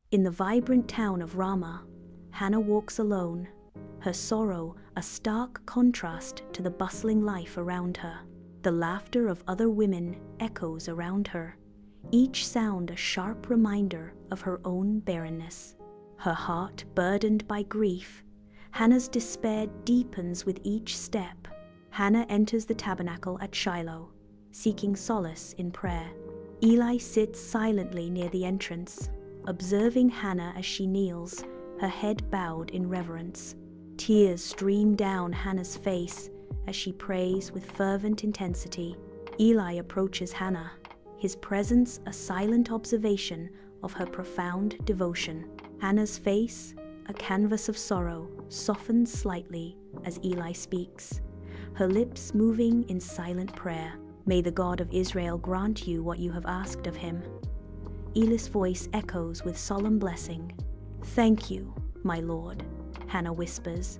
In the vibrant town of Ramah, Hannah walks alone, her sorrow a stark contrast to the bustling life around her. The laughter of other women echoes around her, each sound a sharp reminder of her own barrenness. Her heart burdened by grief, Hannah's despair deepens with each step. Hannah enters the tabernacle at Shiloh, seeking solace in prayer. Eli sits silently near the entrance, observing Hannah as she kneels, her head bowed in reverence. Tears stream down Hannah's face as she prays with fervent intensity. Eli approaches Hannah, his presence a silent observation of her profound devotion. Hannah's face, a canvas of sorrow, softens slightly as Eli speaks, her lips moving in silent prayer. "May the God of Israel grant you what you have asked of him." Eli's voice echoes with solemn blessing. "Thank you, my Lord," Hannah whispers,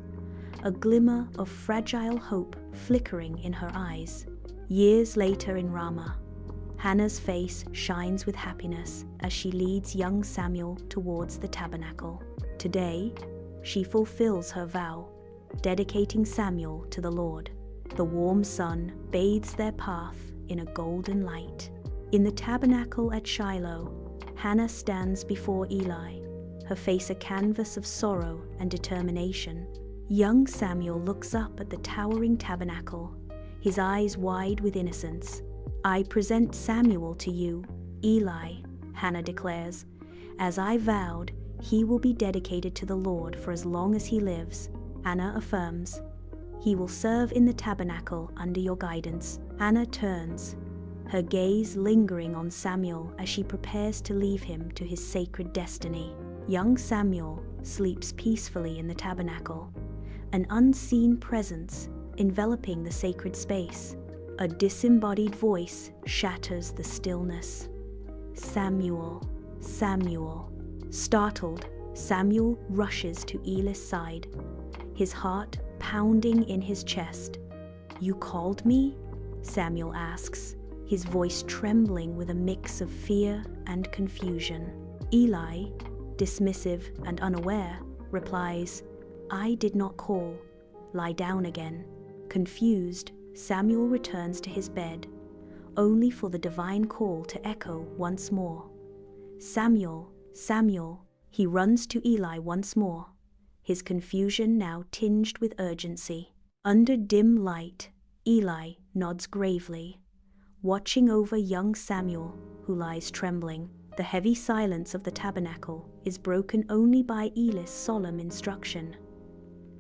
a glimmer of fragile hope flickering in her eyes. Years later in Ramah, Hannah's face shines with happiness as she leads young Samuel towards the tabernacle. Today, she fulfills her vow, dedicating Samuel to the Lord. The warm sun bathes their path in a golden light. In the tabernacle at Shiloh, Hannah stands before Eli, her face a canvas of sorrow and determination. Young Samuel looks up at the towering tabernacle, his eyes wide with innocence. "I present Samuel to you, Eli," Hannah declares. "As I vowed, he will be dedicated to the Lord for as long as he lives." Hannah affirms, "He will serve in the tabernacle under your guidance." Hannah turns, her gaze lingering on Samuel as she prepares to leave him to his sacred destiny. Young Samuel sleeps peacefully in the tabernacle, an unseen presence enveloping the sacred space. A disembodied voice shatters the stillness. "Samuel, Samuel." Startled, Samuel rushes to Eli's side, his heart pounding in his chest. "You called me?" Samuel asks, his voice trembling with a mix of fear and confusion. Eli, dismissive and unaware, replies, "I did not call. Lie down again." Confused, Samuel returns to his bed, only for the divine call to echo once more. "Samuel, Samuel." He runs to Eli once more, his confusion now tinged with urgency. Under dim light, Eli nods gravely, watching over young Samuel, who lies trembling. The heavy silence of the tabernacle is broken only by Eli's solemn instruction.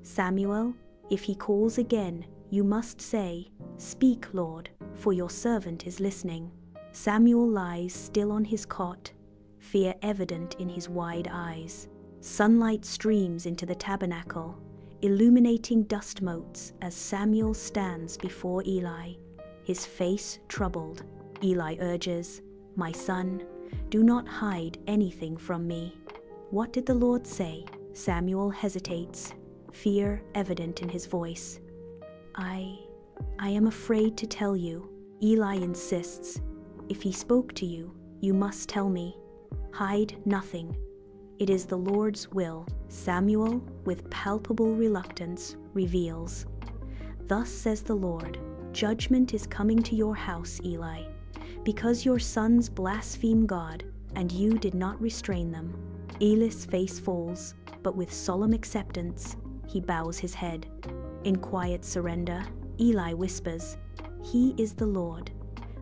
"Samuel, if he calls again, you must say, 'Speak, Lord, for your servant is listening.'" Samuel lies still on his cot, fear evident in his wide eyes. Sunlight streams into the tabernacle, illuminating dust motes as Samuel stands before Eli, his face troubled. Eli urges, "My son, do not hide anything from me." "What did the Lord say?" Samuel hesitates, fear evident in his voice. I am afraid to tell you." Eli insists, "If he spoke to you, you must tell me. Hide nothing. It is the Lord's will." Samuel, with palpable reluctance, reveals, "Thus says the Lord, judgment is coming to your house, Eli, because your sons blaspheme God, and you did not restrain them." Eli's face falls, but with solemn acceptance, he bows his head. In quiet surrender, Eli whispers, "He is the Lord.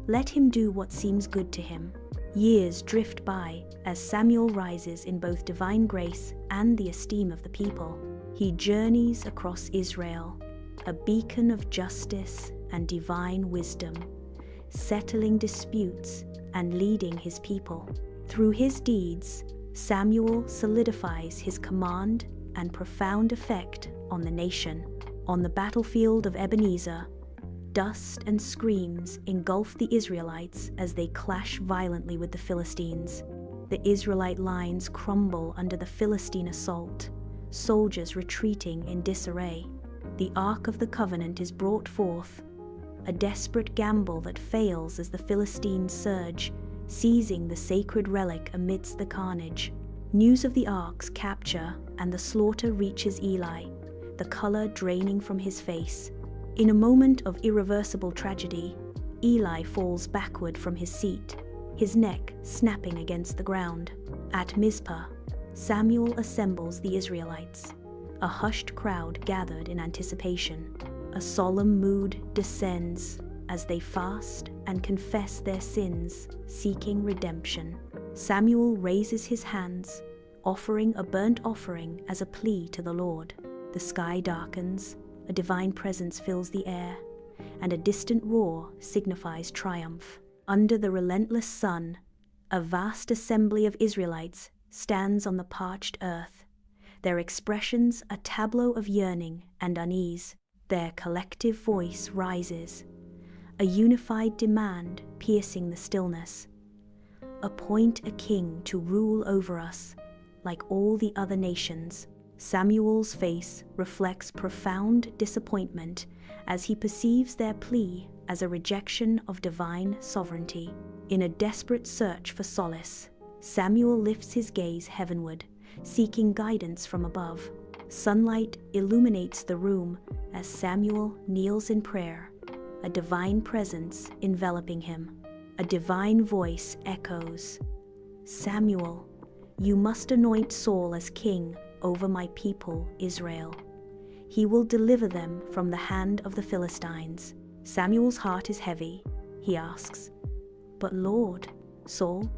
Let him do what seems good to him." Years drift by as Samuel rises in both divine grace and the esteem of the people. He journeys across Israel, a beacon of justice and divine wisdom, settling disputes and leading his people. Through his deeds, Samuel solidifies his command and profound effect on the nation. On the battlefield of Ebenezer, dust and screams engulf the Israelites as they clash violently with the Philistines. The Israelite lines crumble under the Philistine assault, soldiers retreating in disarray. The Ark of the Covenant is brought forth, a desperate gamble that fails as the Philistines surge, seizing the sacred relic amidst the carnage. News of the ark's capture and the slaughter reaches Eli, the color draining from his face. In a moment of irreversible tragedy, Eli falls backward from his seat, his neck snapping against the ground. At Mizpah, Samuel assembles the Israelites. A hushed crowd gathered in anticipation. A solemn mood descends as they fast and confess their sins, seeking redemption. Samuel raises his hands, offering a burnt offering as a plea to the Lord. The sky darkens, a divine presence fills the air, and a distant roar signifies triumph. Under the relentless sun, a vast assembly of Israelites stands on the parched earth, their expressions a tableau of yearning and unease. Their collective voice rises, a unified demand piercing the stillness. Appoint a king to rule over us, like all the other nations. Samuel's face reflects profound disappointment as he perceives their plea as a rejection of divine sovereignty. In a desperate search for solace, Samuel lifts his gaze heavenward, seeking guidance from above. Sunlight illuminates the room as Samuel kneels in prayer, a divine presence enveloping him. A divine voice echoes, "Samuel, you must anoint Saul as king over my people Israel. He will deliver them from the hand of the Philistines." Samuel's heart is heavy. He asks, "But Lord, Saul,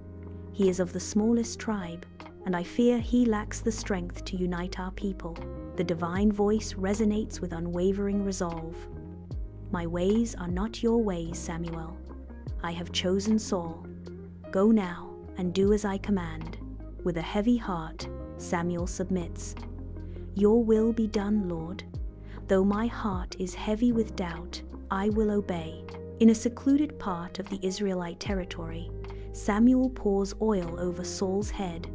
he is of the smallest tribe, and I fear he lacks the strength to unite our people." The divine voice resonates with unwavering resolve. "My ways are not your ways, Samuel. I have chosen Saul. Go now and do as I command." With a heavy heart, Samuel submits. "Your will be done, Lord. Though my heart is heavy with doubt, I will obey." In a secluded part of the Israelite territory, Samuel pours oil over Saul's head,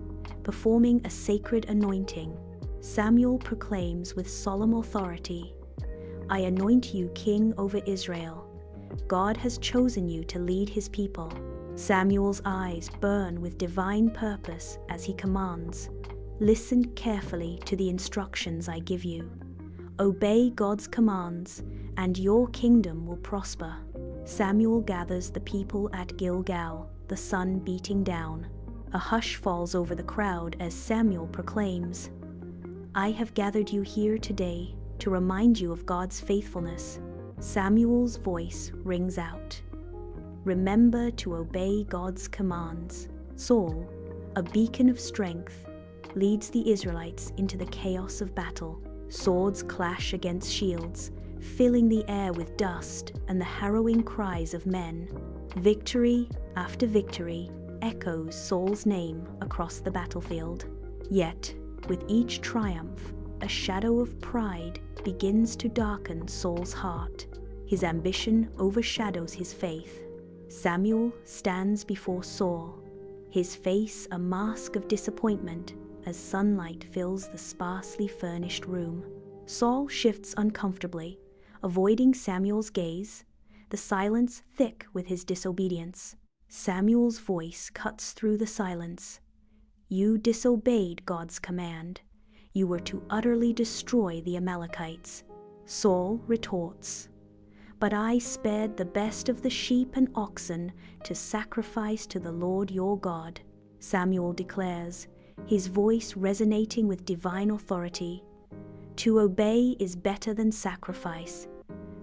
performing a sacred anointing. Samuel proclaims with solemn authority, "I anoint you king over Israel. God has chosen you to lead his people." Samuel's eyes burn with divine purpose as he commands, "Listen carefully to the instructions I give you. Obey God's commands, and your kingdom will prosper." Samuel gathers the people at Gilgal, the sun beating down. A hush falls over the crowd as Samuel proclaims, "I have gathered you here today to remind you of God's faithfulness." Samuel's voice rings out, "Remember to obey God's commands." Saul, a beacon of strength, leads the Israelites into the chaos of battle. Swords clash against shields, filling the air with dust and the harrowing cries of men. Victory after victory echoes Saul's name across the battlefield. Yet, with each triumph, a shadow of pride begins to darken Saul's heart. His ambition overshadows his faith. Samuel stands before Saul, his face a mask of disappointment as sunlight fills the sparsely furnished room. Saul shifts uncomfortably, avoiding Samuel's gaze, the silence thick with his disobedience. Samuel's voice cuts through the silence. "You disobeyed God's command. You were to utterly destroy the Amalekites." Saul retorts, "But I spared the best of the sheep and oxen to sacrifice to the Lord your God." Samuel declares, his voice resonating with divine authority, "To obey is better than sacrifice.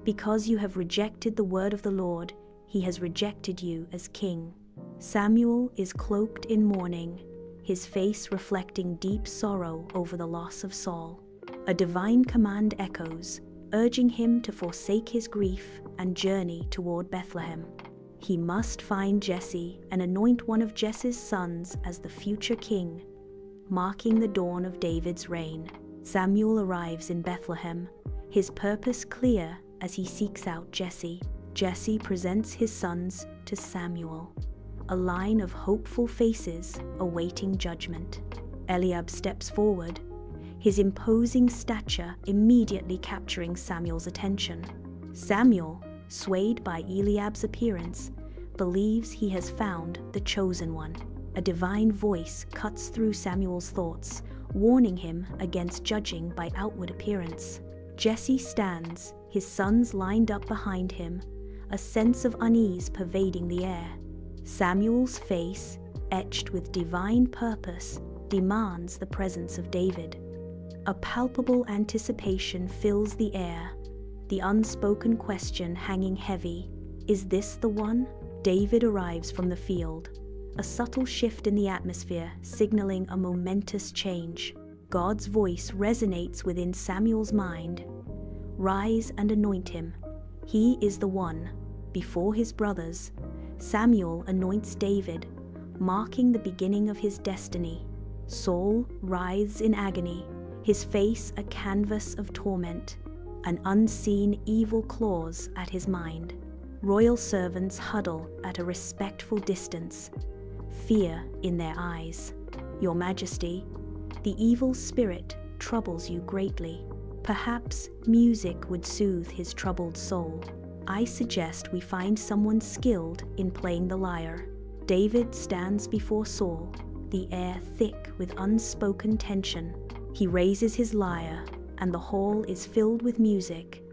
Because you have rejected the word of the Lord, he has rejected you as king." Samuel is cloaked in mourning, his face reflecting deep sorrow over the loss of Saul. A divine command echoes, urging him to forsake his grief and journey toward Bethlehem. He must find Jesse and anoint one of Jesse's sons as the future king, marking the dawn of David's reign. Samuel arrives in Bethlehem, his purpose clear as he seeks out Jesse. Jesse presents his sons to Samuel, a line of hopeful faces awaiting judgment. Eliab steps forward, his imposing stature immediately capturing Samuel's attention. Samuel, swayed by Eliab's appearance, believes he has found the chosen one. A divine voice cuts through Samuel's thoughts, warning him against judging by outward appearance. Jesse stands, his sons lined up behind him, a sense of unease pervading the air. Samuel's face, etched with divine purpose, demands the presence of David. A palpable anticipation fills the air, the unspoken question hanging heavy, "Is this the one?" David arrives from the field, a subtle shift in the atmosphere signaling a momentous change. God's voice resonates within Samuel's mind. "Rise and anoint him. He is the one." Before his brothers, Samuel anoints David, marking the beginning of his destiny. Saul writhes in agony, his face a canvas of torment, an unseen evil claws at his mind. Royal servants huddle at a respectful distance, fear in their eyes. "Your Majesty, the evil spirit troubles you greatly. Perhaps music would soothe his troubled soul. I suggest we find someone skilled in playing the lyre." David stands before Saul, the air thick with unspoken tension. He raises his lyre, and the hall is filled with music,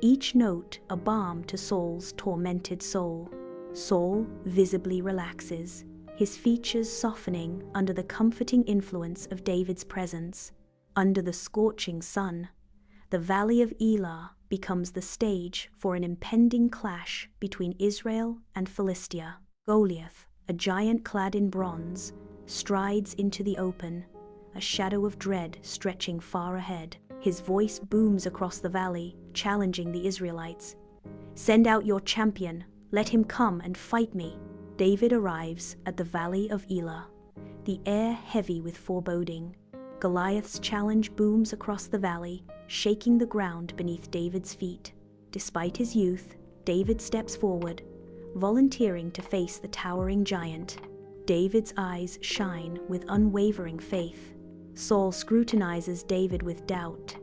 each note a balm to Saul's tormented soul. Saul visibly relaxes, his features softening under the comforting influence of David's presence. Under the scorching sun, the valley of Elah becomes the stage for an impending clash between Israel and Philistia. Goliath, a giant clad in bronze, strides into the open, a shadow of dread stretching far ahead. His voice booms across the valley, challenging the Israelites. "Send out your champion, let him come and fight me." David arrives at the valley of Elah, the air heavy with foreboding. Goliath's challenge booms across the valley, shaking the ground beneath David's feet. Despite his youth, David steps forward, volunteering to face the towering giant. David's eyes shine with unwavering faith. Saul scrutinizes David with doubt,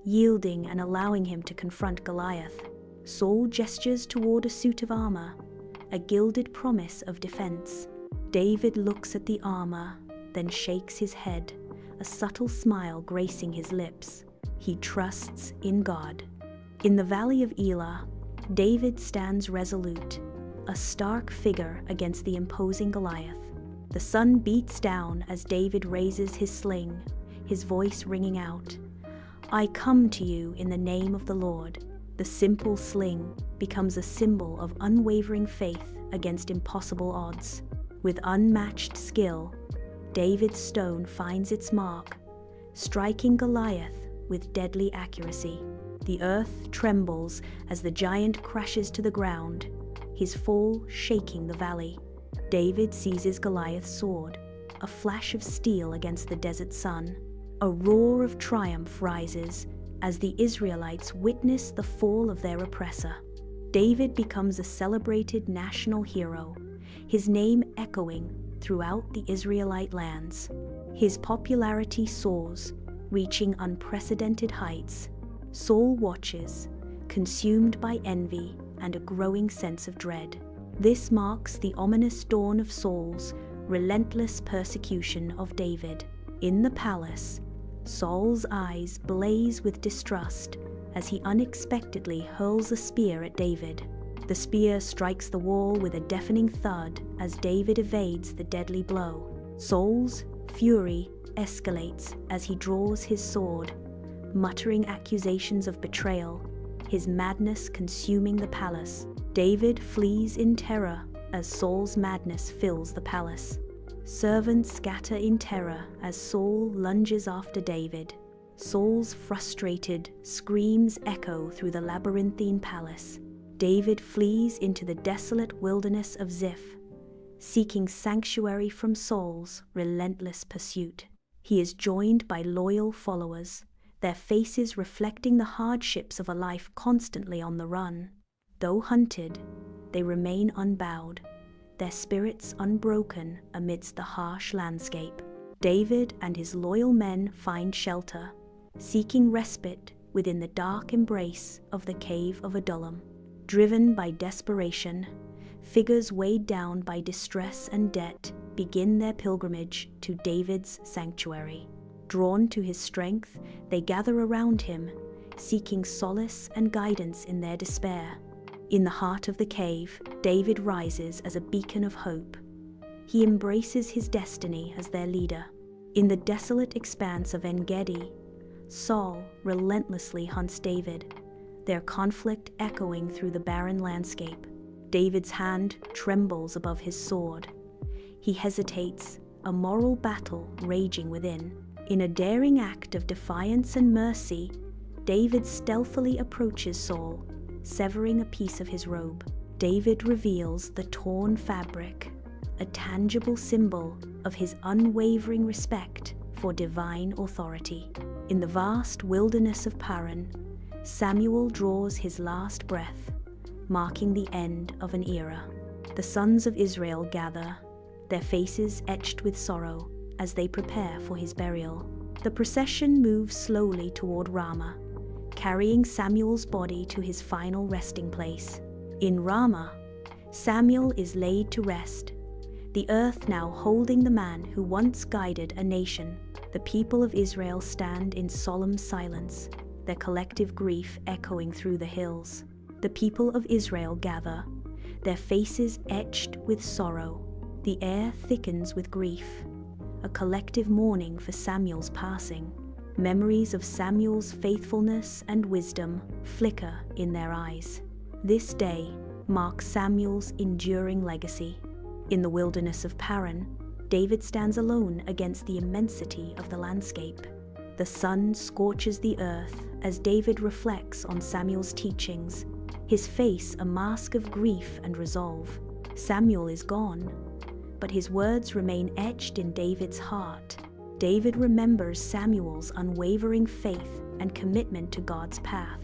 yielding and allowing him to confront Goliath. Saul gestures toward a suit of armor, a gilded promise of defense. David looks at the armor, then shakes his head, a subtle smile gracing his lips. He trusts in God. In the valley of Elah, David stands resolute, a stark figure against the imposing Goliath. The sun beats down as David raises his sling, his voice ringing out, "I come to you in the name of the Lord." The simple sling becomes a symbol of unwavering faith against impossible odds. With unmatched skill, David's stone finds its mark, striking Goliath with deadly accuracy. The earth trembles as the giant crashes to the ground, his fall shaking the valley. David seizes Goliath's sword, a flash of steel against the desert sun. A roar of triumph rises as the Israelites witness the fall of their oppressor. David becomes a celebrated national hero, his name echoing throughout the Israelite lands. His popularity soars, reaching unprecedented heights. Saul watches, consumed by envy and a growing sense of dread. This marks the ominous dawn of Saul's relentless persecution of David. In the palace, Saul's eyes blaze with distrust as he unexpectedly hurls a spear at David. The spear strikes the wall with a deafening thud as David evades the deadly blow. Saul's fury escalates as he draws his sword, muttering accusations of betrayal, his madness consuming the palace. David flees in terror as Saul's madness fills the palace. Servants scatter in terror as Saul lunges after David. Saul's frustrated screams echo through the labyrinthine palace. David flees into the desolate wilderness of Ziph, seeking sanctuary from Saul's relentless pursuit. He is joined by loyal followers, their faces reflecting the hardships of a life constantly on the run. Though hunted, they remain unbowed, their spirits unbroken amidst the harsh landscape. David and his loyal men find shelter, seeking respite within the dark embrace of the cave of Adullam. Driven by desperation, figures weighed down by distress and debt, begin their pilgrimage to David's sanctuary. Drawn to his strength, they gather around him, seeking solace and guidance in their despair. In the heart of the cave, David rises as a beacon of hope. He embraces his destiny as their leader. In the desolate expanse of En-Gedi, Saul relentlessly hunts David, their conflict echoing through the barren landscape. David's hand trembles above his sword. He hesitates, a moral battle raging within. In a daring act of defiance and mercy, David stealthily approaches Saul, severing a piece of his robe. David reveals the torn fabric, a tangible symbol of his unwavering respect for divine authority. In the vast wilderness of Paran, Samuel draws his last breath, marking the end of an era. The sons of Israel gather, their faces etched with sorrow, as they prepare for his burial. The procession moves slowly toward Ramah, carrying Samuel's body to his final resting place. In Ramah, Samuel is laid to rest, the earth now holding the man who once guided a nation. The people of Israel stand in solemn silence, their collective grief echoing through the hills. The people of Israel gather, their faces etched with sorrow. The air thickens with grief, a collective mourning for Samuel's passing. Memories of Samuel's faithfulness and wisdom flicker in their eyes. This day marks Samuel's enduring legacy. In the wilderness of Paran, David stands alone against the immensity of the landscape. The sun scorches the earth as David reflects on Samuel's teachings, his face a mask of grief and resolve. Samuel is gone, but his words remain etched in David's heart. David remembers Samuel's unwavering faith and commitment to God's path.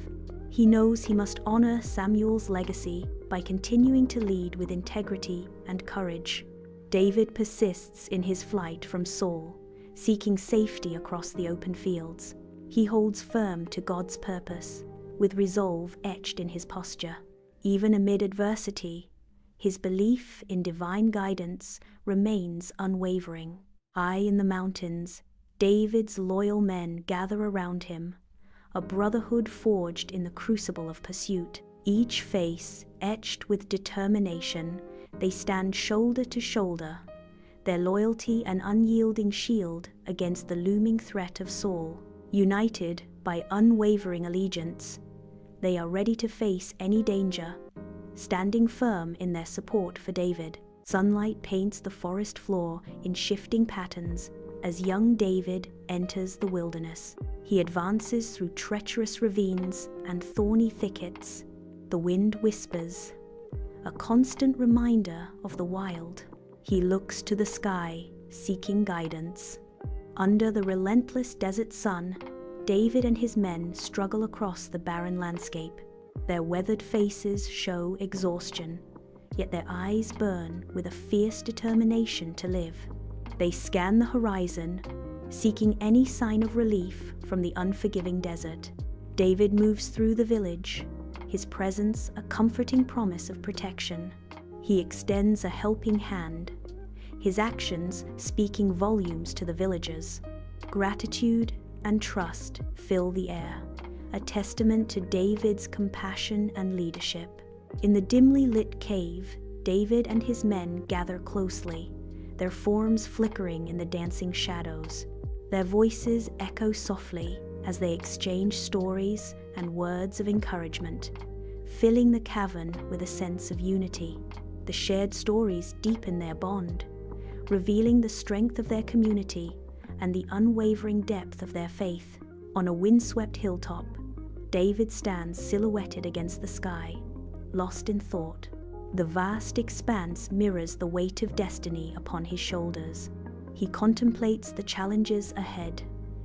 He knows he must honor Samuel's legacy by continuing to lead with integrity and courage. David persists in his flight from Saul, seeking safety across the open fields. He holds firm to God's purpose, with resolve etched in his posture. Even amid adversity, his belief in divine guidance remains unwavering. High in the mountains, David's loyal men gather around him, a brotherhood forged in the crucible of pursuit. Each face etched with determination, they stand shoulder to shoulder, their loyalty an unyielding shield against the looming threat of Saul. United by unwavering allegiance, they are ready to face any danger, standing firm in their support for David. Sunlight paints the forest floor in shifting patterns as young David enters the wilderness. He advances through treacherous ravines and thorny thickets. The wind whispers, a constant reminder of the wild. He looks to the sky, seeking guidance. Under the relentless desert sun, David and his men struggle across the barren landscape. Their weathered faces show exhaustion, yet their eyes burn with a fierce determination to live. They scan the horizon, seeking any sign of relief from the unforgiving desert. David moves through the village, his presence a comforting promise of protection. He extends a helping hand, his actions speaking volumes to the villagers. Gratitude and trust fill the air, a testament to David's compassion and leadership. In the dimly lit cave, David and his men gather closely, their forms flickering in the dancing shadows. Their voices echo softly as they exchange stories and words of encouragement, filling the cavern with a sense of unity. The shared stories deepen their bond, revealing the strength of their community and the unwavering depth of their faith. On a windswept hilltop, David stands silhouetted against the sky, lost in thought. The vast expanse mirrors the weight of destiny upon his shoulders. He contemplates the challenges ahead,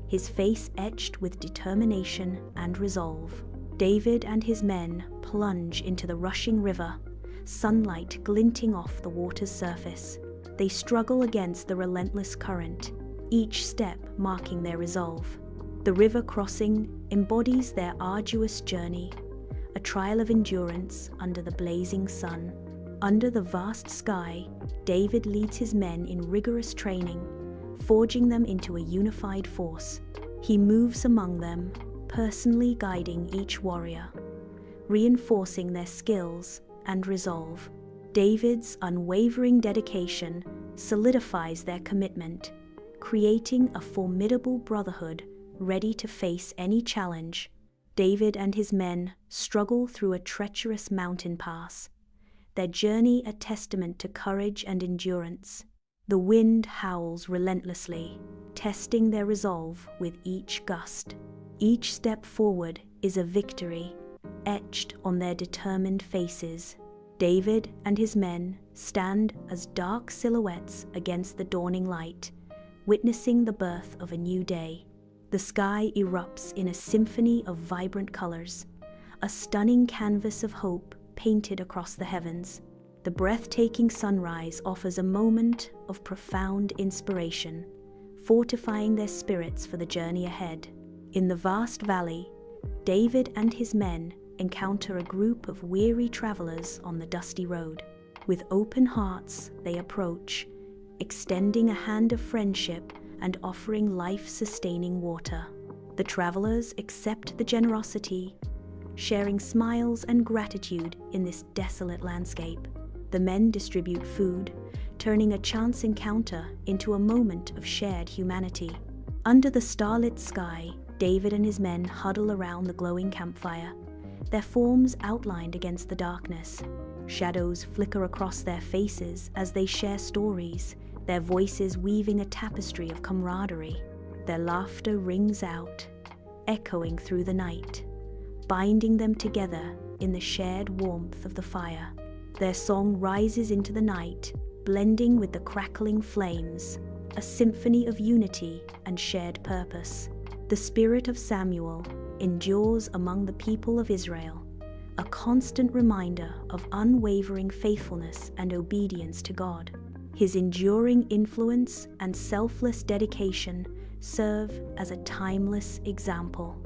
his face etched with determination and resolve. David and his men plunge into the rushing river, sunlight glinting off the water's surface. They struggle against the relentless current, each step marking their resolve. The river crossing embodies their arduous journey, a trial of endurance under the blazing sun. Under the vast sky, David leads his men in rigorous training, forging them into a unified force. He moves among them, personally guiding each warrior, reinforcing their skills and resolve. David's unwavering dedication solidifies their commitment, creating a formidable brotherhood ready to face any challenge. David and his men struggle through a treacherous mountain pass, their journey a testament to courage and endurance. The wind howls relentlessly, testing their resolve with each gust. Each step forward is a victory, etched on their determined faces. David and his men stand as dark silhouettes against the dawning light, witnessing the birth of a new day. The sky erupts in a symphony of vibrant colors, a stunning canvas of hope painted across the heavens. The breathtaking sunrise offers a moment of profound inspiration, fortifying their spirits for the journey ahead. In the vast valley, David and his men encounter a group of weary travelers on the dusty road. With open hearts, they approach, extending a hand of friendship and offering life-sustaining water. The travelers accept the generosity, sharing smiles and gratitude in this desolate landscape. The men distribute food, turning a chance encounter into a moment of shared humanity. Under the starlit sky, David and his men huddle around the glowing campfire, their forms outlined against the darkness. Shadows flicker across their faces as they share stories, their voices weaving a tapestry of camaraderie. Their laughter rings out, echoing through the night, binding them together in the shared warmth of the fire. Their song rises into the night, blending with the crackling flames, a symphony of unity and shared purpose. The spirit of Samuel endures among the people of Israel, a constant reminder of unwavering faithfulness and obedience to God. His enduring influence and selfless dedication serve as a timeless example.